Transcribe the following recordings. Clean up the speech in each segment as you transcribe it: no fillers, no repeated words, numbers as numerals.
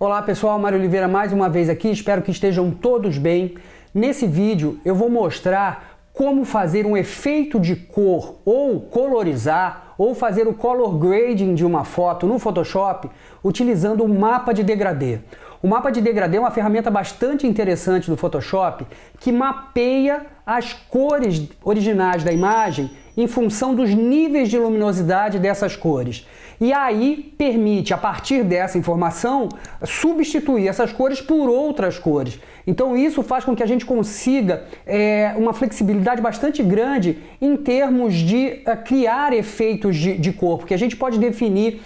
Olá pessoal, Mário Oliveira mais uma vez aqui, espero que estejam todos bem. Nesse vídeo eu vou mostrar como fazer um efeito de cor ou colorizar ou fazer o color grading de uma foto no Photoshop utilizando o mapa de degradê. O mapa de degradê é uma ferramenta bastante interessante do Photoshop que mapeia as cores originais da imagem em função dos níveis de luminosidade dessas cores. E aí permite, a partir dessa informação, substituir essas cores por outras cores. Então isso faz com que a gente consiga uma flexibilidade bastante grande em termos de criar efeitos de cor, porque a gente pode definir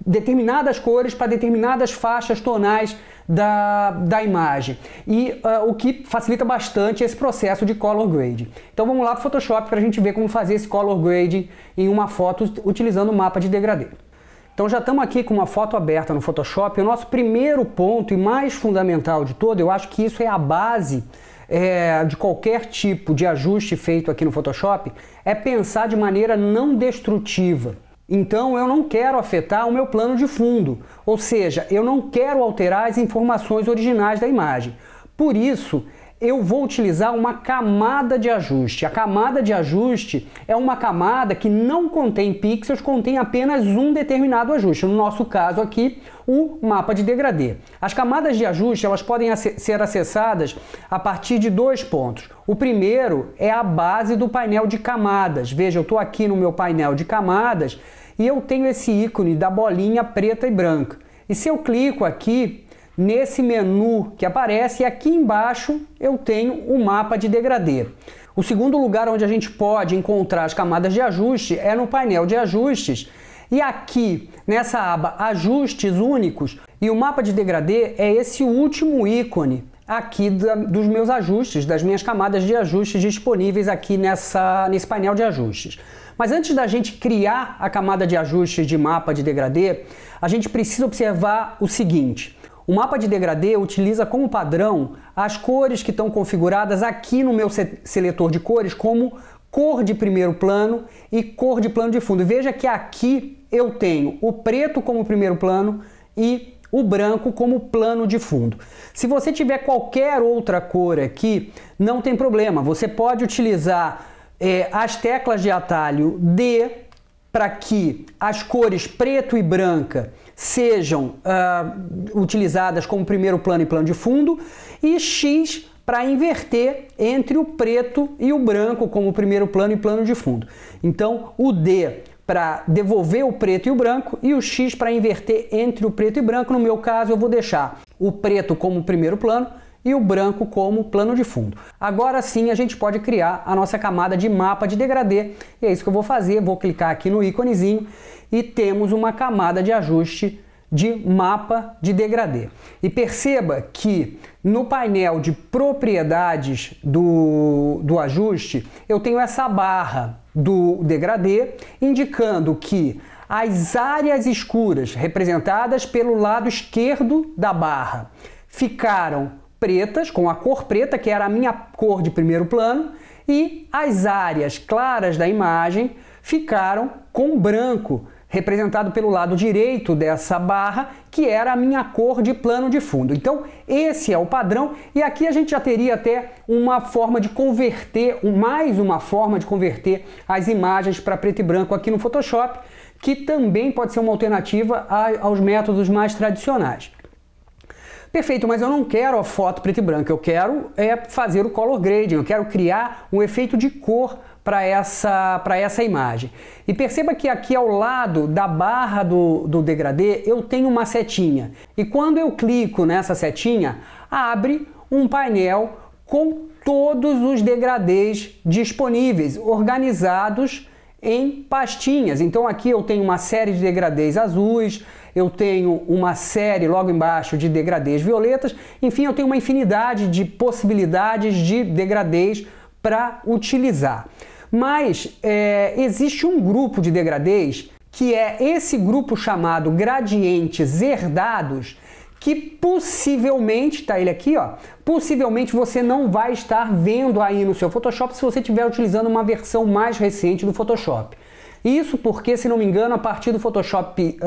determinadas cores para determinadas faixas tonais da imagem, e o que facilita bastante esse processo de color grading. Então vamos lá para o Photoshop para a gente ver como fazer esse color grading em uma foto utilizando o mapa de degradê. Então já estamos aqui com uma foto aberta no Photoshop. O nosso primeiro ponto e mais fundamental de todo, eu acho que isso é a base de qualquer tipo de ajuste feito aqui no Photoshop, é pensar de maneira não destrutiva. Então eu não quero afetar o meu plano de fundo, ou seja, eu não quero alterar as informações originais da imagem. Por isso, eu vou utilizar uma camada de ajuste. A camada de ajuste é uma camada que não contém pixels, contém apenas um determinado ajuste. No nosso caso aqui, o mapa de degradê. As camadas de ajuste elas podem ser acessadas a partir de dois pontos. O primeiro é a base do painel de camadas. Veja, eu estou aqui no meu painel de camadas e eu tenho esse ícone da bolinha preta e branca. E se eu clico aqui nesse menu que aparece, aqui embaixo eu tenho o mapa de degradê. O segundo lugar onde a gente pode encontrar as camadas de ajuste é no painel de ajustes. E aqui, nessa aba Ajustes Únicos, e o mapa de degradê é esse último ícone aqui dos meus ajustes, das minhas camadas de ajustes disponíveis aqui nesse painel de ajustes. Mas antes da gente criar a camada de ajustes de mapa de degradê, a gente precisa observar o seguinte. O mapa de degradê utiliza como padrão as cores que estão configuradas aqui no meu seletor de cores como cor de primeiro plano e cor de plano de fundo. Veja que aqui eu tenho o preto como primeiro plano e o branco como plano de fundo. Se você tiver qualquer outra cor aqui, não tem problema. Você pode utilizar as teclas de atalho D para que as cores preto e branca sejam utilizadas como primeiro plano e plano de fundo, e X para inverter entre o preto e o branco como primeiro plano e plano de fundo. Então o D para devolver o preto e o branco e o X para inverter entre o preto e branco. No meu caso eu vou deixar o preto como primeiro plano e o branco como plano de fundo. Agora sim a gente pode criar a nossa camada de mapa de degradê, e é isso que eu vou fazer. Vou clicar aqui no íconezinho e temos uma camada de ajuste de mapa de degradê. E perceba que no painel de propriedades do ajuste eu tenho essa barra do degradê indicando que as áreas escuras representadas pelo lado esquerdo da barra ficaram pretas, com a cor preta, que era a minha cor de primeiro plano, e as áreas claras da imagem ficaram com branco, representado pelo lado direito dessa barra, que era a minha cor de plano de fundo. Então esse é o padrão, e aqui a gente já teria até uma forma de converter, mais uma forma de converter as imagens para preto e branco aqui no Photoshop, que também pode ser uma alternativa aos métodos mais tradicionais. Perfeito, mas eu não quero a foto preto e branco, eu quero fazer o color grading, eu quero criar um efeito de cor para essa imagem. E perceba que aqui ao lado da barra do degradê eu tenho uma setinha. E quando eu clico nessa setinha, abre um painel com todos os degradês disponíveis, organizados em pastinhas. Então aqui eu tenho uma série de degradês azuis, eu tenho uma série logo embaixo de degradês violetas, enfim, eu tenho uma infinidade de possibilidades de degradês para utilizar. Mas existe um grupo de degradês que é esse grupo chamado gradientes herdados, que possivelmente, tá ele aqui, ó, possivelmente você não vai estar vendo aí no seu Photoshop se você estiver utilizando uma versão mais recente do Photoshop. Isso porque, se não me engano, a partir do Photoshop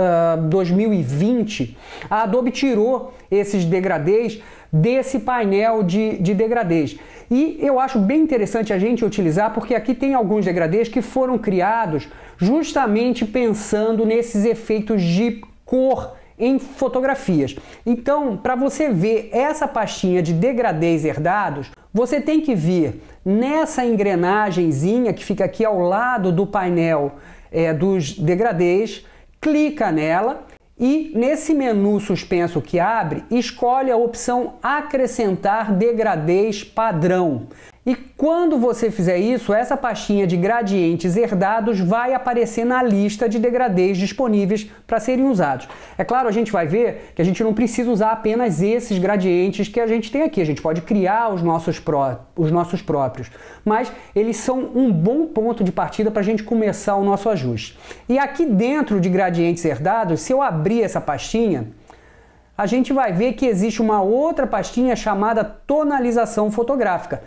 2020, a Adobe tirou esses degradês desse painel de degradês. E eu acho bem interessante a gente utilizar, porque aqui tem alguns degradês que foram criados justamente pensando nesses efeitos de cor em fotografias. Então, para você ver essa pastinha de degradês herdados, você tem que vir nessa engrenagemzinha que fica aqui ao lado do painel dos degradês, clica nela e nesse menu suspenso que abre, escolhe a opção acrescentar degradês padrão. E quando você fizer isso, essa pastinha de gradientes herdados vai aparecer na lista de degradês disponíveis para serem usados. É claro, a gente vai ver que a gente não precisa usar apenas esses gradientes que a gente tem aqui. A gente pode criar os nossos próprios, mas eles são um bom ponto de partida para a gente começar o nosso ajuste. E aqui dentro de gradientes herdados, se eu abrir essa pastinha, a gente vai ver que existe uma outra pastinha chamada tonalização fotográfica,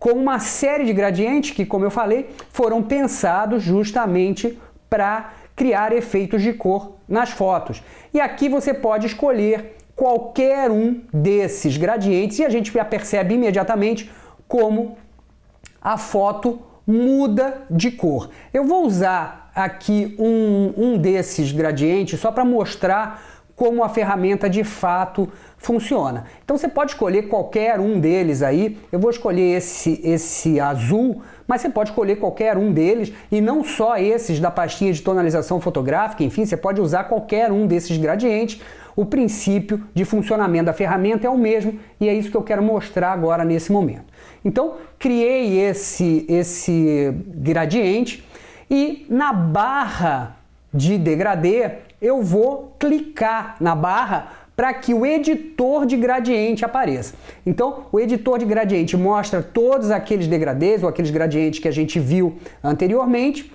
com uma série de gradientes que, como eu falei, foram pensados justamente para criar efeitos de cor nas fotos. E aqui você pode escolher qualquer um desses gradientes e a gente já percebe imediatamente como a foto muda de cor. Eu vou usar aqui um desses gradientes só para mostrar como a ferramenta de fato funciona. Então você pode escolher qualquer um deles aí. Eu vou escolher esse azul, mas você pode escolher qualquer um deles e não só esses da pastinha de tonalização fotográfica. Enfim, você pode usar qualquer um desses gradientes. O princípio de funcionamento da ferramenta é o mesmo e é isso que eu quero mostrar agora nesse momento. Então, criei esse gradiente e na barra de degradê eu vou clicar na barra para que o editor de gradiente apareça. Então, o editor de gradiente mostra todos aqueles degradês ou aqueles gradientes que a gente viu anteriormente,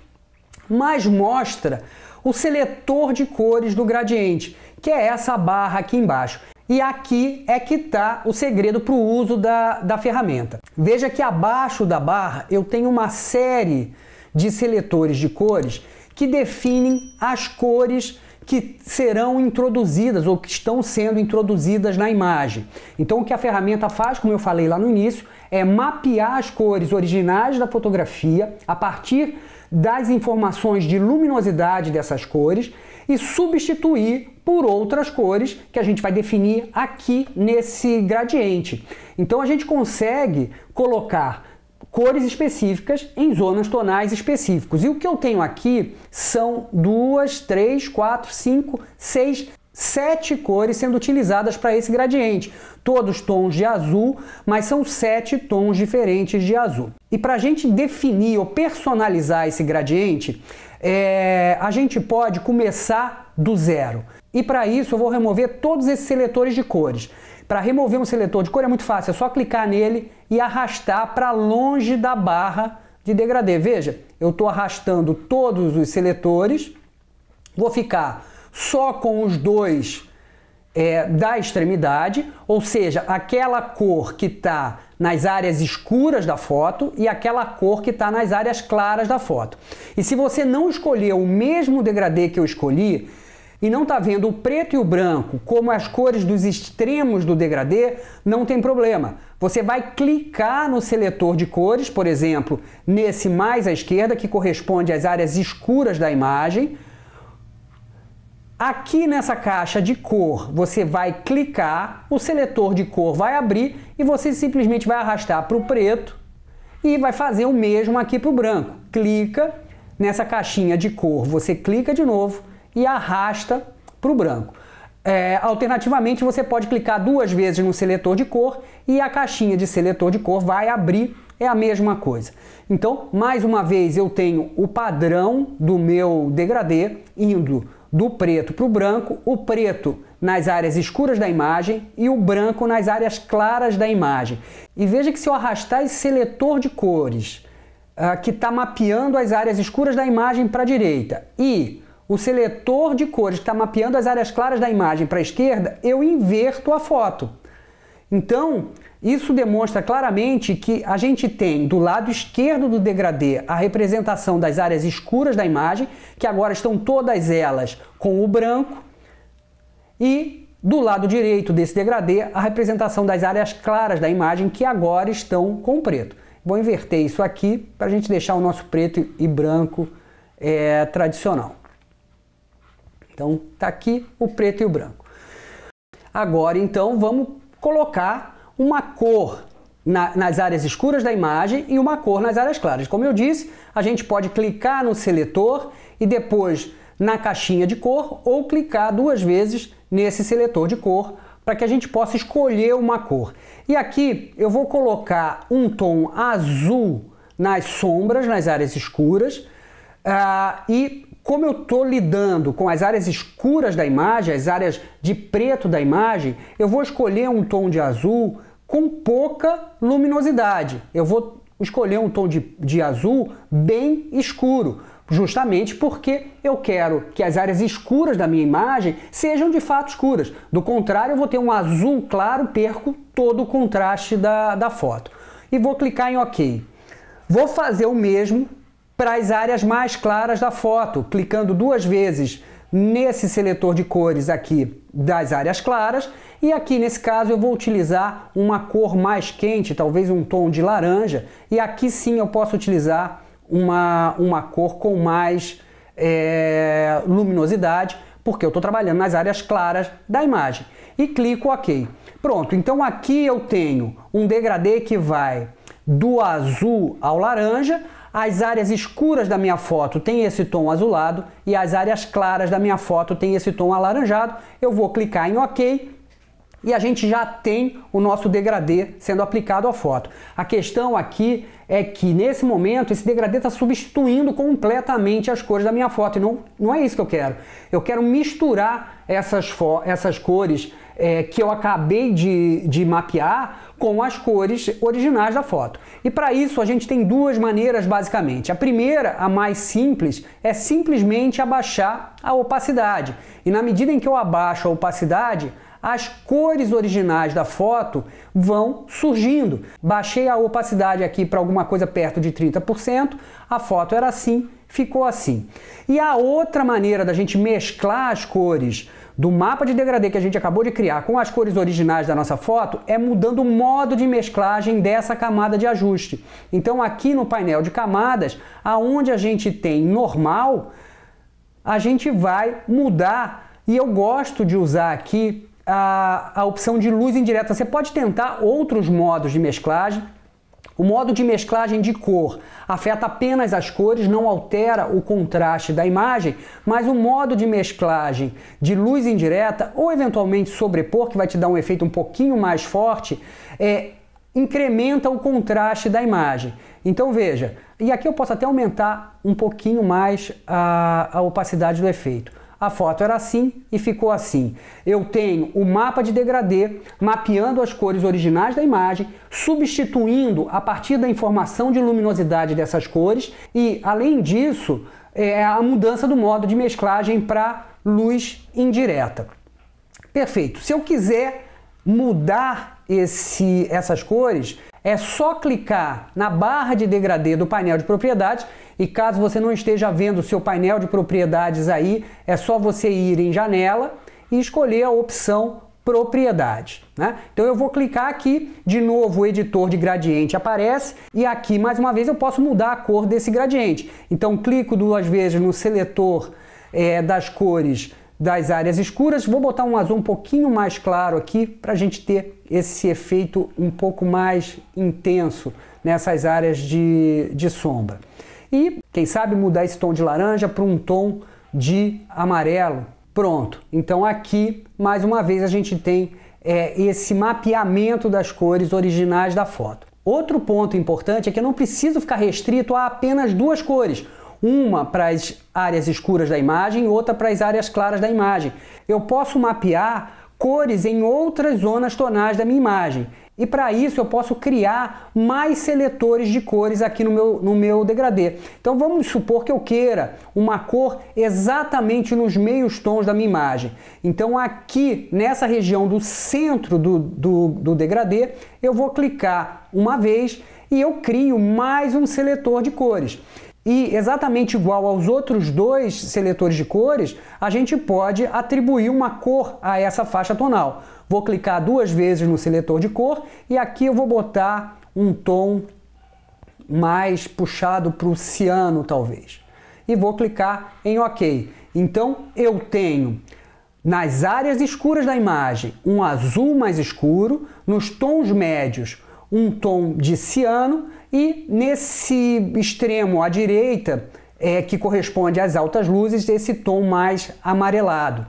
mas mostra o seletor de cores do gradiente, que é essa barra aqui embaixo. E aqui é que está o segredo para o uso da ferramenta. Veja que abaixo da barra eu tenho uma série de seletores de cores que definem as cores que serão introduzidas ou que estão sendo introduzidas na imagem. Então o que a ferramenta faz, como eu falei lá no início, é mapear as cores originais da fotografia a partir das informações de luminosidade dessas cores e substituir por outras cores que a gente vai definir aqui nesse gradiente. Então a gente consegue colocar cores específicas em zonas tonais específicos. E o que eu tenho aqui são 2, 3, 4, 5, 6, 7 cores sendo utilizadas para esse gradiente. Todos tons de azul, mas são 7 tons diferentes de azul. E para a gente definir ou personalizar esse gradiente, a gente pode começar do zero. E para isso eu vou remover todos esses seletores de cores. Para remover um seletor de cor é muito fácil, é só clicar nele e arrastar para longe da barra de degradê. Veja, eu estou arrastando todos os seletores, vou ficar só com os dois da extremidade, ou seja, aquela cor que está nas áreas escuras da foto e aquela cor que está nas áreas claras da foto. E se você não escolher o mesmo degradê que eu escolhi, e não está vendo o preto e o branco como as cores dos extremos do degradê, não tem problema. Você vai clicar no seletor de cores, por exemplo, nesse mais à esquerda, que corresponde às áreas escuras da imagem. Aqui nessa caixa de cor, você vai clicar, o seletor de cor vai abrir e você simplesmente vai arrastar para o preto e vai fazer o mesmo aqui para o branco. Clica nessa caixinha de cor, você clica de novo e arrasta para o branco. Alternativamente, você pode clicar 2 vezes no seletor de cor e a caixinha de seletor de cor vai abrir, é a mesma coisa. Então, mais uma vez, eu tenho o padrão do meu degradê indo do preto para o branco, o preto nas áreas escuras da imagem e o branco nas áreas claras da imagem. E veja que se eu arrastar esse seletor de cores, que está mapeando as áreas escuras da imagem para a direita, e o seletor de cores que está mapeando as áreas claras da imagem para a esquerda, eu inverto a foto. Então, isso demonstra claramente que a gente tem do lado esquerdo do degradê a representação das áreas escuras da imagem, que agora estão todas elas com o branco, e do lado direito desse degradê a representação das áreas claras da imagem, que agora estão com o preto. Vou inverter isso aqui para a gente deixar o nosso preto e branco tradicional. Então, está aqui o preto e o branco. Agora, então, vamos colocar uma cor nas áreas escuras da imagem e uma cor nas áreas claras. Como eu disse, a gente pode clicar no seletor e depois na caixinha de cor ou clicar 2 vezes nesse seletor de cor para que a gente possa escolher uma cor. E aqui eu vou colocar um tom azul nas sombras, nas áreas escuras, e como eu estou lidando com as áreas escuras da imagem, as áreas de preto da imagem, eu vou escolher um tom de azul com pouca luminosidade. Eu vou escolher um tom de azul bem escuro, justamente porque eu quero que as áreas escuras da minha imagem sejam de fato escuras. Do contrário, eu vou ter um azul claro, perco todo o contraste da foto. E vou clicar em OK. Vou fazer o mesmo para as áreas mais claras da foto, clicando 2 vezes nesse seletor de cores aqui das áreas claras, e aqui nesse caso eu vou utilizar uma cor mais quente, talvez um tom de laranja, e aqui sim eu posso utilizar uma cor com mais luminosidade, porque eu estou trabalhando nas áreas claras da imagem. E clico OK. Pronto, então aqui eu tenho um degradê que vai do azul ao laranja. As áreas escuras da minha foto têm esse tom azulado e as áreas claras da minha foto têm esse tom alaranjado. Eu vou clicar em OK e a gente já tem o nosso degradê sendo aplicado à foto. A questão aqui é que nesse momento esse degradê está substituindo completamente as cores da minha foto e não é isso que eu quero. Eu quero misturar essas cores que eu acabei de mapear com as cores originais da foto. E para isso a gente tem 2 maneiras basicamente. A primeira, a mais simples, é simplesmente abaixar a opacidade. E na medida em que eu abaixo a opacidade, as cores originais da foto vão surgindo. Baixei a opacidade aqui para alguma coisa perto de 30%, a foto era assim, ficou assim. E a outra maneira da gente mesclar as cores do mapa de degradê que a gente acabou de criar com as cores originais da nossa foto é mudando o modo de mesclagem dessa camada de ajuste. Então aqui no painel de camadas, aonde a gente tem normal, a gente vai mudar, e eu gosto de usar aqui a opção de luz indireta. Você pode tentar outros modos de mesclagem. O modo de mesclagem de cor afeta apenas as cores, não altera o contraste da imagem, mas o modo de mesclagem de luz indireta, ou eventualmente sobrepor, que vai te dar um efeito um pouquinho mais forte, incrementa o contraste da imagem. Então veja, e aqui eu posso até aumentar um pouquinho mais a opacidade do efeito. A foto era assim e ficou assim. Eu tenho o mapa de degradê mapeando as cores originais da imagem, substituindo a partir da informação de luminosidade dessas cores e, além disso, a mudança do modo de mesclagem para luz indireta. Perfeito. Se eu quiser mudar essas cores, é só clicar na barra de degradê do painel de propriedades e caso você não esteja vendo o seu painel de propriedades aí, é só você ir em janela e escolher a opção propriedades, né? Então eu vou clicar aqui, de novo o editor de gradiente aparece e aqui mais uma vez eu posso mudar a cor desse gradiente. Então clico 2 vezes no seletor das cores das áreas escuras, vou botar um azul um pouquinho mais claro aqui para a gente ter esse efeito um pouco mais intenso nessas áreas de sombra. E quem sabe mudar esse tom de laranja para um tom de amarelo. Pronto, então aqui mais uma vez a gente tem esse mapeamento das cores originais da foto. Outro ponto importante é que eu não preciso ficar restrito a apenas 2 cores. Uma para as áreas escuras da imagem e outra para as áreas claras da imagem. Eu posso mapear cores em outras zonas tonais da minha imagem. E para isso eu posso criar mais seletores de cores aqui no meu degradê. Então vamos supor que eu queira uma cor exatamente nos meios tons da minha imagem. Então aqui nessa região do centro do degradê, eu vou clicar uma vez e eu crio mais um seletor de cores. E exatamente igual aos outros dois seletores de cores, a gente pode atribuir uma cor a essa faixa tonal. Vou clicar duas vezes no seletor de cor e aqui eu vou botar um tom mais puxado para o ciano, talvez. E vou clicar em OK. Então eu tenho nas áreas escuras da imagem um azul mais escuro, nos tons médios um tom de ciano e nesse extremo à direita, que corresponde às altas luzes, esse tom mais amarelado.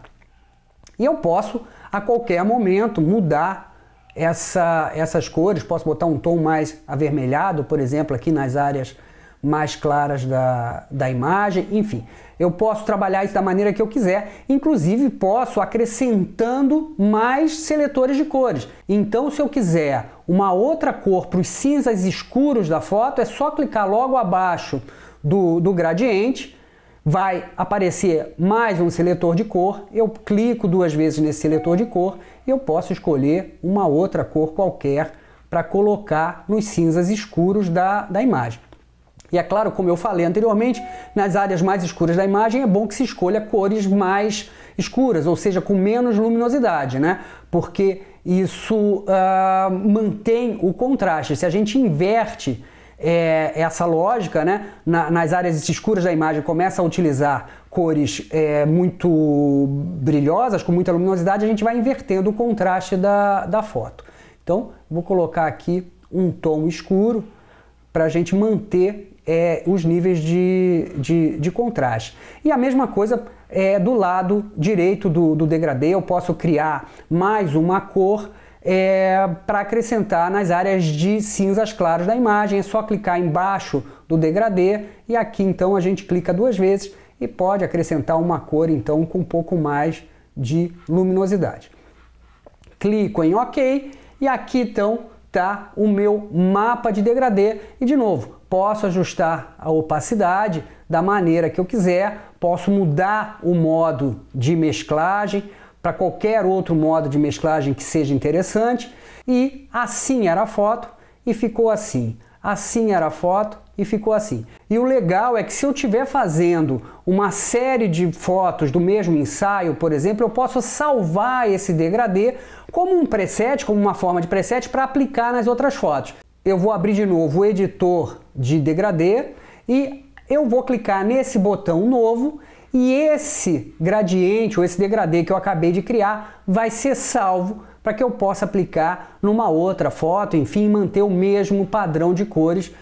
E eu posso a qualquer momento mudar essas cores, posso botar um tom mais avermelhado, por exemplo, aqui nas áreas mais claras da imagem, enfim. Eu posso trabalhar isso da maneira que eu quiser, inclusive posso acrescentando mais seletores de cores. Então, se eu quiser uma outra cor para os cinzas escuros da foto, é só clicar logo abaixo do gradiente, vai aparecer mais um seletor de cor, eu clico duas vezes nesse seletor de cor e eu posso escolher uma outra cor qualquer para colocar nos cinzas escuros da imagem. E é claro, como eu falei anteriormente, nas áreas mais escuras da imagem é bom que se escolha cores mais escuras, ou seja, com menos luminosidade, né? Porque isso mantém o contraste. Se a gente inverte essa lógica, né? Nas áreas escuras da imagem começa a utilizar cores muito brilhosas, com muita luminosidade, a gente vai invertendo o contraste da foto. Então, vou colocar aqui um tom escuro para a gente manter os níveis de contraste. E a mesma coisa do lado direito do degradê, eu posso criar mais uma cor para acrescentar nas áreas de cinzas claros da imagem. É só clicar embaixo do degradê e aqui então a gente clica duas vezes e pode acrescentar uma cor então com um pouco mais de luminosidade. Clico em OK e aqui então tá o meu mapa de degradê e de novo posso ajustar a opacidade da maneira que eu quiser, posso mudar o modo de mesclagem para qualquer outro modo de mesclagem que seja interessante e assim era a foto e ficou assim. Assim era a foto e ficou assim. E o legal é que se eu estiver fazendo uma série de fotos do mesmo ensaio, por exemplo, eu posso salvar esse degradê como um preset, como uma forma de preset para aplicar nas outras fotos. Eu vou abrir de novo o editor de degradê e eu vou clicar nesse botão novo e esse gradiente ou esse degradê que eu acabei de criar vai ser salvo para que eu possa aplicar numa outra foto, enfim, manter o mesmo padrão de cores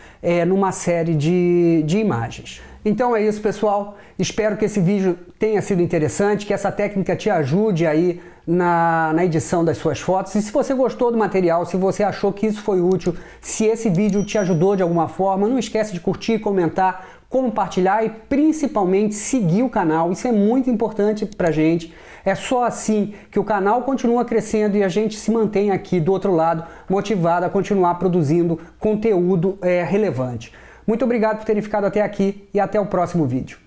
numa série de imagens. Então é isso, pessoal. Espero que esse vídeo tenha sido interessante, que essa técnica te ajude aí na edição das suas fotos. E se você gostou do material, se você achou que isso foi útil, se esse vídeo te ajudou de alguma forma, não esquece de curtir, comentar, compartilhar e principalmente seguir o canal. Isso é muito importante pra gente. É só assim que o canal continua crescendo e a gente se mantém aqui do outro lado motivado a continuar produzindo conteúdo relevante. Muito obrigado por terem ficado até aqui e até o próximo vídeo.